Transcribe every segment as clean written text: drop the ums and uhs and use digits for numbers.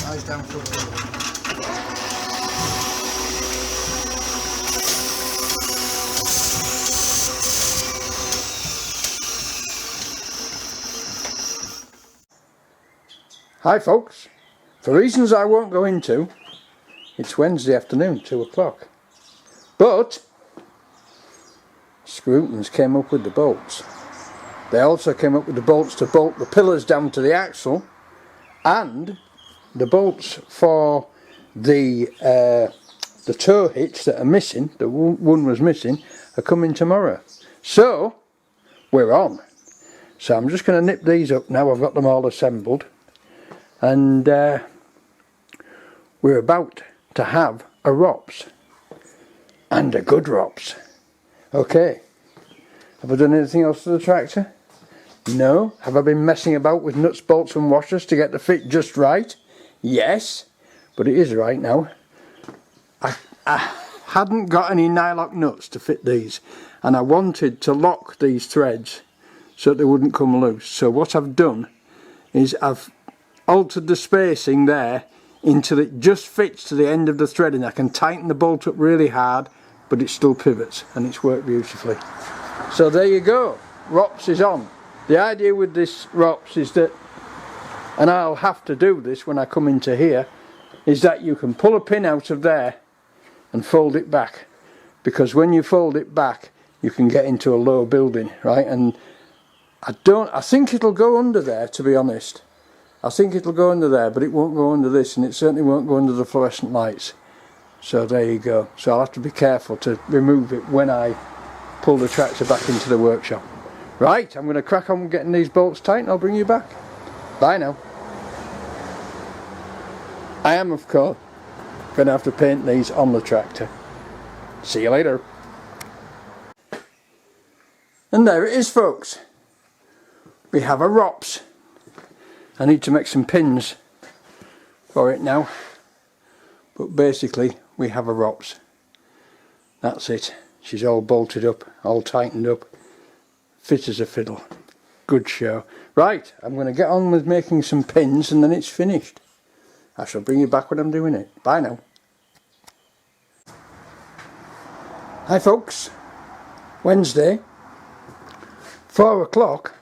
Eyes down for Hi folks, for reasons I won't go into, it's Wednesday afternoon, 2 o'clock. But Scrutons came up with the bolts. They also came up with the bolts to bolt the pillars down to the axle, and the bolts for the tow hitch that are missing, the one was missing, are coming tomorrow. So we're on. So I'm just going to nip these up now. I've got them all assembled, and we're about to have a ROPS, and a good ROPS. Okay, have I done anything else to the tractor? No. Have I been messing about with nuts, bolts and washers to get the fit just right? Yes, but it is right now. I hadn't got any nylock nuts to fit these, and I wanted to lock these threads so that they wouldn't come loose. So what I've done is I've altered the spacing there until it just fits to the end of the thread, and I can tighten the bolt up really hard, but it still pivots, and it's worked beautifully. So there you go, ROPS is on. The idea with this ROPS is that, and I'll have to do this when I come into here, is that you can pull a pin out of there and fold it back, because when you fold it back you can get into a low building, right? And I think it'll go under there, to be honest. I think it'll go under there, but it won't go under this, and it certainly won't go under the fluorescent lights. So there you go. So I'll have to be careful to remove it when I pull the tractor back into the workshop. Right, I'm going to crack on getting these bolts tight, and I'll bring you back. Bye now. I am, of course, going to have to paint these on the tractor. See you later. And there it is, folks. We have a ROPS. I need to make some pins for it now, but basically we have a ROPS. That's it. She's all bolted up, all tightened up, fit as a fiddle. Good show. Right, I'm going to get on with making some pins, and then it's finished. I shall bring you back when I'm doing it. Bye now. Hi folks, Wednesday, 4 o'clock.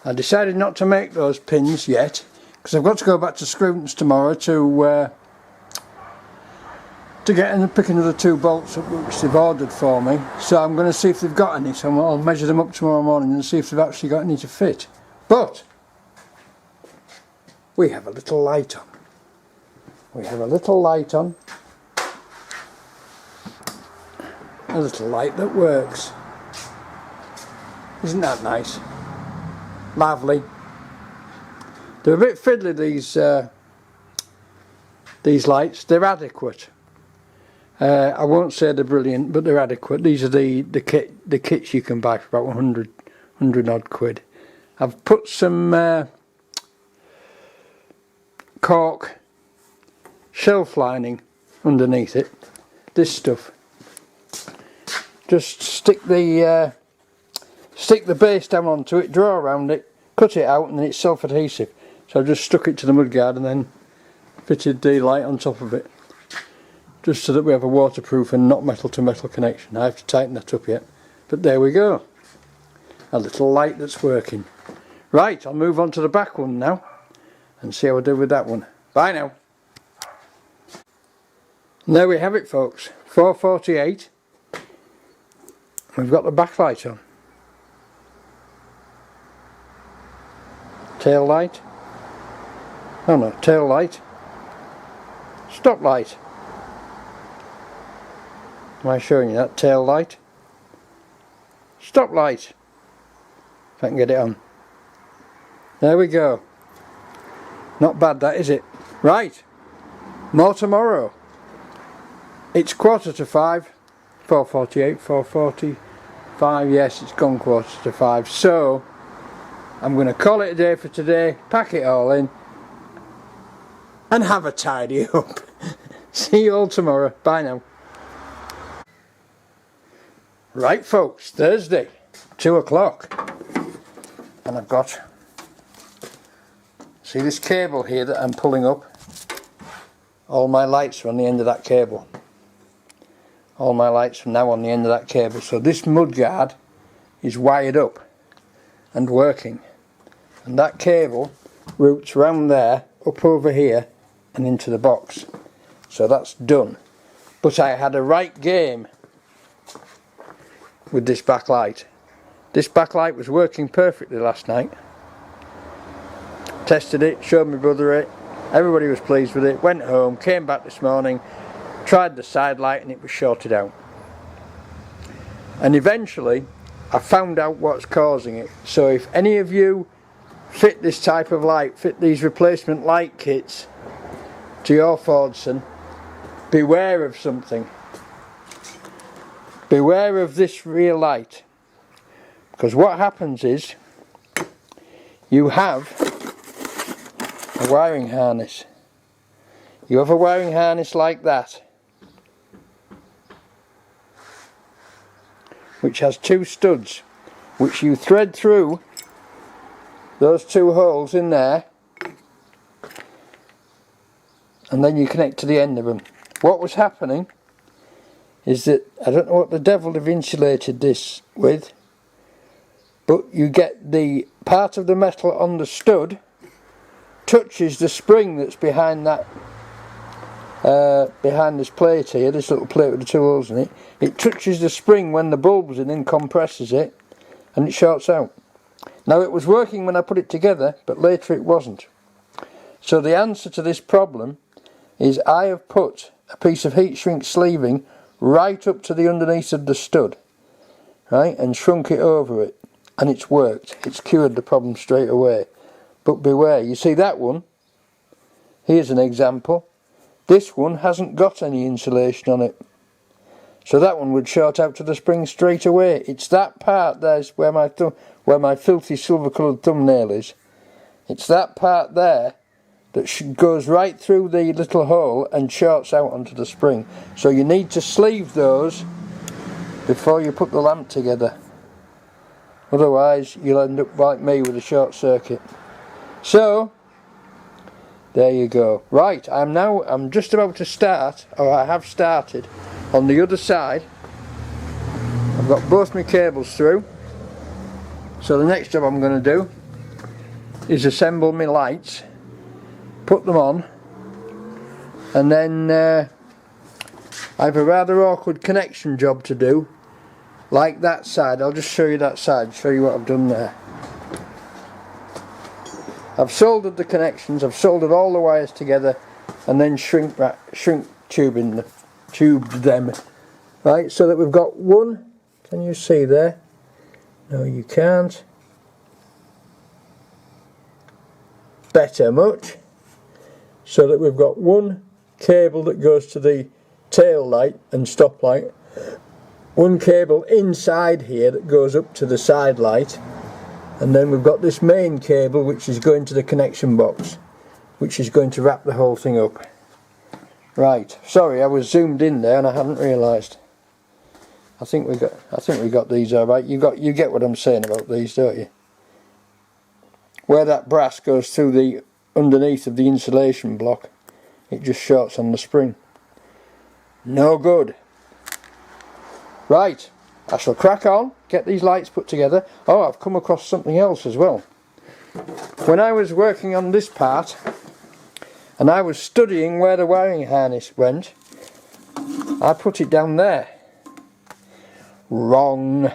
I decided not to make those pins yet, because I've got to go back to Scrutons tomorrow to get in the picking of the 2 bolts up which they've ordered for me. So I'm going to see if they've got any, so I'll measure them up tomorrow morning and see if they've actually got any to fit. But we have a little light on. We have a little light on. A little light that works. Isn't that nice? Lovely. They're a bit fiddly, these lights. They're adequate. I won't say they're brilliant, but they're adequate. These are the kits you can buy for about 100 odd quid. I've put some cork shelf lining underneath it. This stuff. Just stick the base down onto it, draw around it, cut it out, and then it's self-adhesive. So I've just stuck it to the mudguard and then fitted the light on top of it, just so that we have a waterproof and not metal to metal connection. I have to tighten that up yet, but there we go. A little light that's working. Right, I'll move on to the back one now and see how I do with that one. Bye now. And there we have it, folks. 4:48. We've got the backlight on. Tail light. Oh no, tail light. Stop light. Am I showing you that? Tail light. Stop light. If I can get it on. There we go. Not bad, that, is it? Right. More tomorrow. It's 4:45. 4:48, 4:45. Yes, it's gone 4:45. So I'm going to call it a day for today, pack it all in, and have a tidy up. See you all tomorrow. Bye now. Right folks, Thursday, 2 o'clock, and I've got See this cable here that I'm pulling up? All my lights are on the end of that cable. All my lights are now on the end of that cable. So this mudguard is wired up and working. And that cable routes round there, up over here and into the box. So that's done. But I had a right game with this backlight. This backlight was working perfectly last night. Tested it, showed my brother it, everybody was pleased with it, went home, came back this morning, tried the side light and it was shorted out. And eventually I found out what's causing it. So if any of you fit this type of light, fit these replacement light kits to your Fordson, beware of something. Beware of this rear light. Because what happens is, you have a wiring harness. You have a wiring harness like that, which has two studs, which you thread through those two holes in there, and then you connect to the end of them. What was happening is that, I don't know what the devil have insulated this with, but you get the part of the metal on the stud touches the spring that's behind that, behind this plate here, this little plate with the two holes in it. It touches the spring when the bulb's in and compresses it, and it shorts out. Now it was working when I put it together, but later it wasn't. So the answer to this problem is I have put a piece of heat shrink sleeving right up to the underneath of the stud, right, and shrunk it over it. And it's worked. It's cured the problem straight away. But beware, you see that one? Here's an example. This one hasn't got any insulation on it. So that one would short out to the spring straight away. It's that part there's where my filthy silver coloured thumbnail is. It's that part there that goes right through the little hole and shorts out onto the spring. So you need to sleeve those before you put the lamp together. Otherwise you'll end up like me with a short circuit. So there you go. Right, I'm just about to start, or I have started, on the other side. I've got both my cables through. So the next job I'm going to do is assemble my lights, put them on, and then I have a rather awkward connection job to do. Like that side. I'll just show you that side, show you what I've done there. I've soldered the connections, I've soldered all the wires together and then shrink tubed them. Right, so that we've got one, can you see there? No you can't. Better much. So that we've got one cable that goes to the tail light and stop light. One cable inside here that goes up to the side light, and then we've got this main cable which is going to the connection box, which is going to wrap the whole thing up. Right, sorry I was zoomed in there and I hadn't realised. I think we got these all right. You get what I'm saying about these, don't you? Where that brass goes through the underneath of the insulation block, it just shorts on the spring. No good. Right, I shall crack on, get these lights put together. Oh, I've come across something else as well. When I was working on this part, and I was studying where the wiring harness went, I put it down there. Wrong.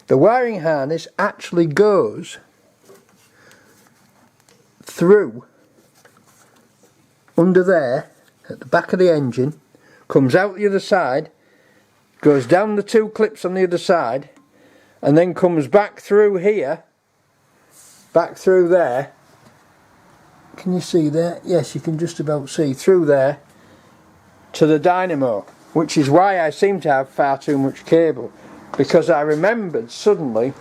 The wiring harness actually goes through, under there, at the back of the engine, comes out the other side, goes down the two clips on the other side, and then comes back through here, back through there. Can you see there? Yes, you can just about see through there to the dynamo, which is why I seem to have far too much cable, because I remembered suddenly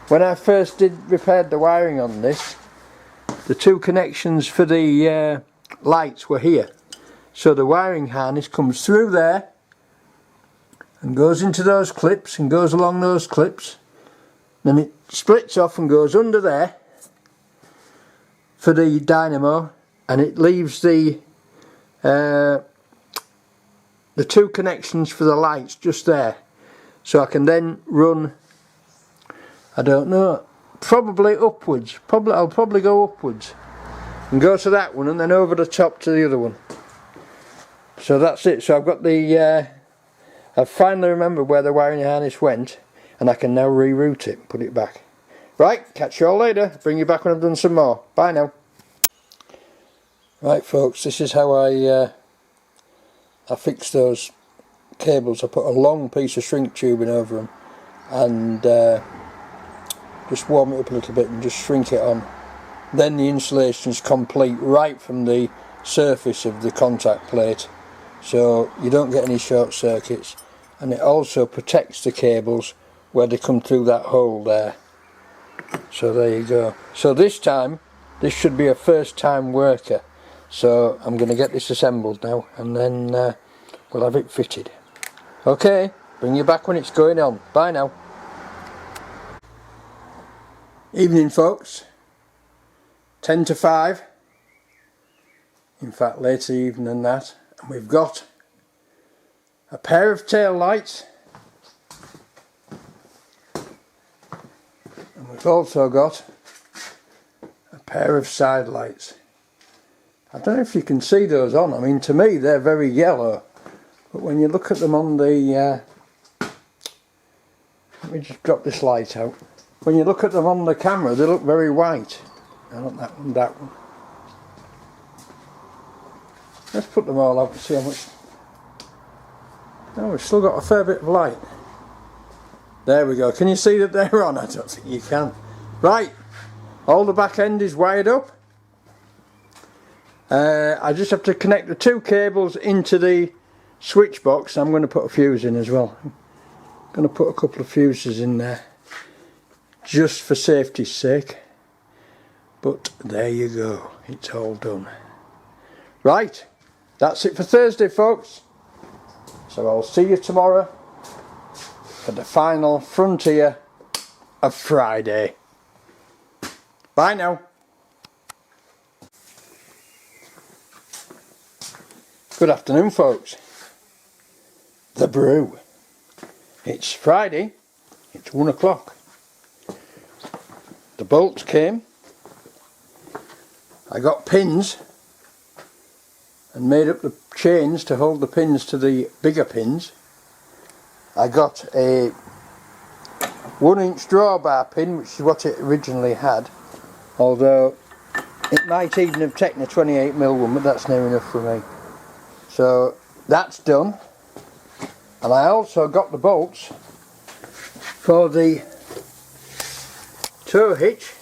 when I first repaired the wiring on this, the two connections for the lights were here. So the wiring harness comes through there and goes into those clips and goes along those clips, then it splits off and goes under there, for the dynamo, and it leaves the 2 connections for the lights just there, so I can then run, I don't know, probably upwards. I'll probably go upwards and go to that one and then over the top to the other one. So that's it. So I've got the I've finally remembered where the wiring harness went, and I can now reroute it and put it back. Right, catch you all later. Bring you back when I've done some more. Bye now. Right folks, this is how I fixed those cables. I put a long piece of shrink tubing over them and just warm it up a little bit and just shrink it on. Then the installation's complete right from the surface of the contact plate, so you don't get any short circuits, and it also protects the cables where they come through that hole there. So there you go. So this time, this should be a first time worker. So I'm going to get this assembled now, and then we'll have it fitted. Okay, bring you back when it's going on. Bye now. Evening folks. 10 to 5. In fact later even than that. And we've got a pair of tail lights. And we've also got a pair of side lights. I don't know if you can see those on. I mean, to me they're very yellow, but when you look at them on the let me just drop this light out. When you look at them on the camera they look very white. I want that one, that one. Let's put them all out and see how much. Oh, we've still got a fair bit of light. There we go. Can you see that they're on? I don't think you can. Right, all the back end is wired up. I just have to connect the 2 cables into the switch box. I'm going to put a fuse in as well. I'm going to put a couple of fuses in there just for safety's sake. But there you go, it's all done. Right, that's it for Thursday folks. So I'll see you tomorrow for the final frontier of Friday. Bye now. Good afternoon folks. The brew. It's Friday, it's 1 o'clock. The bolts came. I got pins and made up the chains to hold the pins to the bigger pins. I got a 1-inch drawbar pin, which is what it originally had, although it might even have taken a 28mm one, but that's near enough for me. So that's done, and I also got the bolts for the tow hitch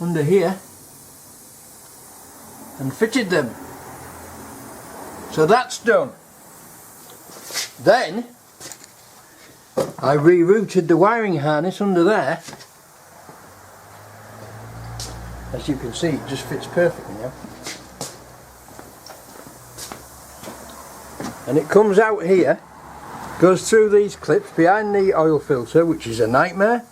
under here and fitted them. So that's done. Then I rerouted the wiring harness under there. As you can see, it just fits perfectly now. And it comes out here, goes through these clips behind the oil filter, which is a nightmare,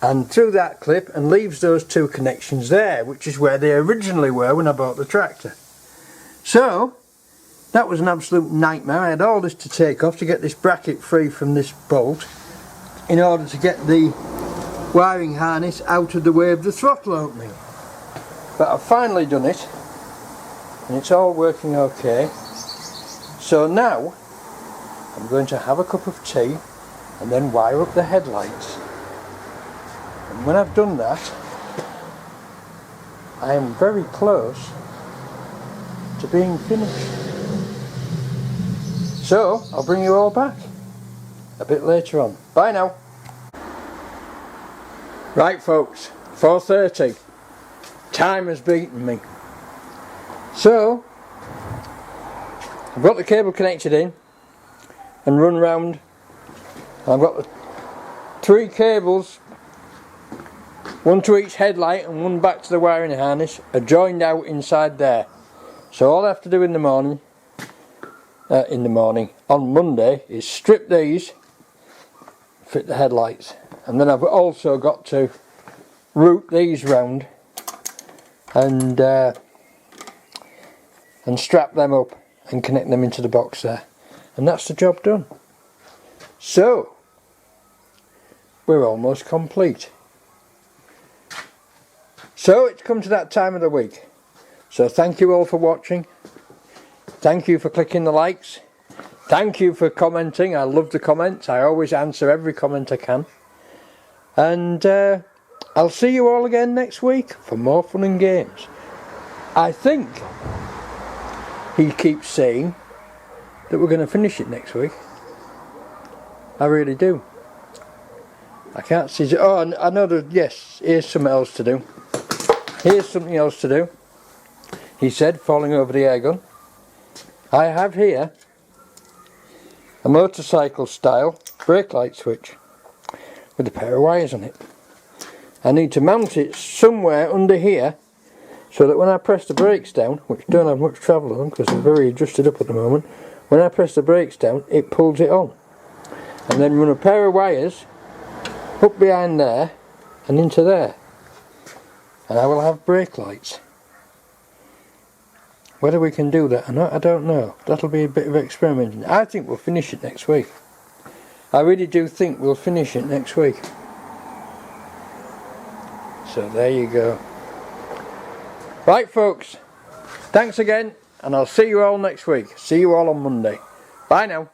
and through that clip, and leaves those 2 connections there, which is where they originally were when I bought the tractor. So that was an absolute nightmare. I had all this to take off to get this bracket free from this bolt in order to get the wiring harness out of the way of the throttle opening. But I've finally done it, and it's all working okay. So now I'm going to have a cup of tea and then wire up the headlights. And when I've done that, I am very close to being finished. So I'll bring you all back a bit later on. Bye now. Right folks, 4:30. Time has beaten me. So I've got the cable connected in and run round. I've got the 3 cables, 1 to each headlight and 1 back to the wiring harness, are joined out inside there. So all I have to do on Monday, is strip these, fit the headlights, and then I've also got to route these round and strap them up and connect them into the box there, and that's the job done. So we're almost complete. So it's come to that time of the week. So thank you all for watching. Thank you for clicking the likes. Thank you for commenting. I love the comments. I always answer every comment I can. And I'll see you all again next week for more fun and games. I think he keeps saying that we're going to finish it next week. I really do. I can't see. Oh, I know that. Yes, here's something else to do. Here's something else to do. He said, falling over the air gun. I have here a motorcycle style brake light switch with a pair of wires on it. I need to mount it somewhere under here so that when I press the brakes down, which don't have much travel on because they're very adjusted up at the moment, when I press the brakes down it pulls it on. And then run a pair of wires up behind there and into there, and I will have brake lights. Whether we can do that or not, I don't know. That'll be a bit of experimenting. I think we'll finish it next week. I really do think we'll finish it next week. So there you go. Right folks, thanks again, and I'll see you all next week. See you all on Monday. Bye now.